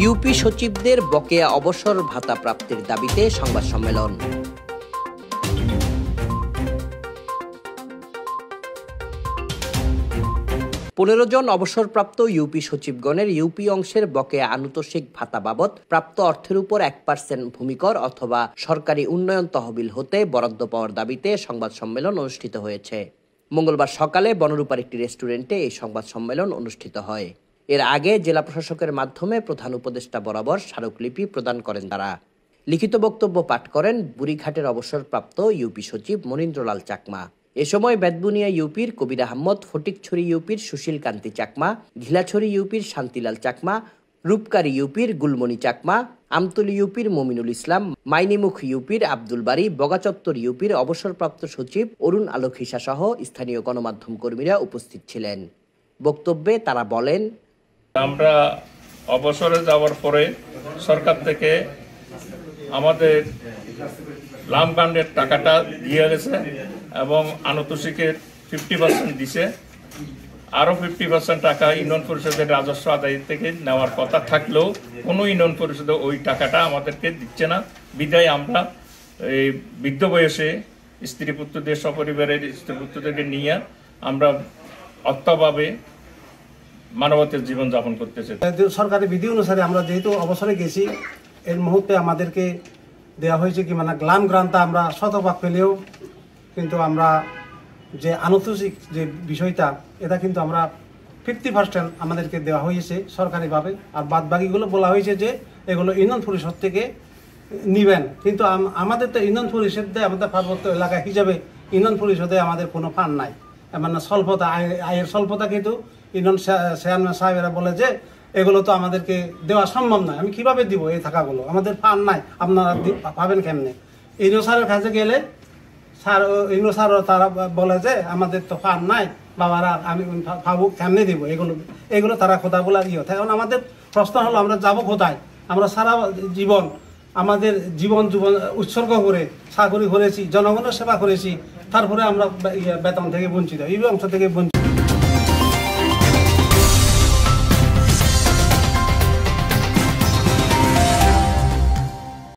UP সচিবদের বকেয়া অবসর ভাতা প্রাপ্তির দাবিতে সংবাদ সম্মেলন। 15 জন অবসরপ্রাপ্ত ইউপি সচিবগণের ইউপি অংশের বকেয়া আনুতোষিক ভাতা বাবদ প্রাপ্ত অর্থের উপর 1% ভূমিকর অথবা সরকারি উন্নয়ন তহবিল হতে বরাদ্দ পাওয়ার দাবিতে সংবাদ সম্মেলন অনুষ্ঠিত হয়েছে। মঙ্গলবার সকালে বনরূপার একটি রেস্টুরেন্টে এই সংবাদ সম্মেলন অনুষ্ঠিত হয়। এর আগে জেলা প্রশাসকের মাধ্যমে প্রধান উপদেষ্টা বরাবর স্মারকলিপি প্রদান করেন তারা। লিখিত বক্তব্য পাঠ করেন বুড়িঘাটের অবসরপ্রাপ্ত ইউপি সচিব মনীন্দ্রলাল চাকমা। এ সময় বেতবুনিয়া ইউপির কবির আহমদ, ফটিকছড়ি ইউপির সুশীল কান্তি চাকমা, ঘিলাছড়ি ইউপির শান্তিলাল চাকমা, রূপকারী ইউপির গুলমণি চাকমা, আমতলী ইউপির মমিনুল ইসলাম, মাইনিমুখ ইউপির আব্দুল বারী, বগাচত্বর ইউপির অবসরপ্রাপ্ত সচিব অরুণ আলোক হিসা সহ স্থানীয় গণমাধ্যম কর্মীরা উপস্থিত ছিলেন। বক্তব্যে তারা বলেন, আমরা অবসরে যাওয়ার পরে সরকার থেকে আমাদের লামকাণ্ডের টাকাটা দিয়ে গেছে এবং আনুতোষিকের 50% দিছে। আরও 50% টাকা ইউনিয়ন পরিষদের রাজস্ব আদায় থেকে নেওয়ার কথা থাকলেও কোনো ইউনিয়ন পরিষদে ওই টাকাটা আমাদেরকে দিচ্ছে না। বিদায় আমরা এই বৃদ্ধ বয়সে স্ত্রী পুত্রদের, সপরিবারের স্ত্রী পুত্রদেরকে নিয়ে আমরা অর্থভাবে মানবতার জীবন যাপন করতেছে। সরকারি বিধি অনুসারে আমরা যেহেতু অবসরে গেছি, এর মুহূর্তে আমাদেরকে দেওয়া হয়েছে কি মানে গ্লাম গ্রান্তা আমরা শতভাগ পেলেও কিন্তু আমরা যে আনুতোষিক যে বিষয়টা এটা কিন্তু আমরা 50% আমাদেরকে দেওয়া হয়েছে সরকারিভাবে, আর বাদ বাকিগুলো বলা হয়েছে যে এগুলো ইউনিয়ন পরিষদ থেকে নিবেন। কিন্তু আমাদের তো ইউনিয়ন পরিষদে আমাদের পার্বত্য এলাকা হিসাবে ইউনিয়ন পরিষদে আমাদের কোনো ফান্ড নাই, মানে স্বল্পতা, আয়ের স্বল্পতা। কিন্তু ইউনিয়ন চেয়ারম্যান সাহেবেরা বলে যে এগুলো তো আমাদেরকে দেওয়া সম্ভব নয়, আমি কিভাবে দিব এই টাকাগুলো, আমাদের ফান্ড নাই, আপনারা পাবেন কেমনে। ইউনিয়ন স্যারের কাছে গেলে ইউনিয়ন স্যারও তারা বলে যে আমাদের তো ফান্ড নাই বাবারা, আমি পাবো কেমনে দিব এগুলো তারা খোদা বলা এখন আমাদের প্রশ্ন হলো আমরা যাবো কোথায়? আমরা সারা জীবন আমাদের জীবন উৎসর্গ করে চাকরি করেছি, জনগণের সেবা করেছি, তারপরে আমরা বেতন থেকে বঞ্চিত, এই অংশ থেকে বঞ্চিত।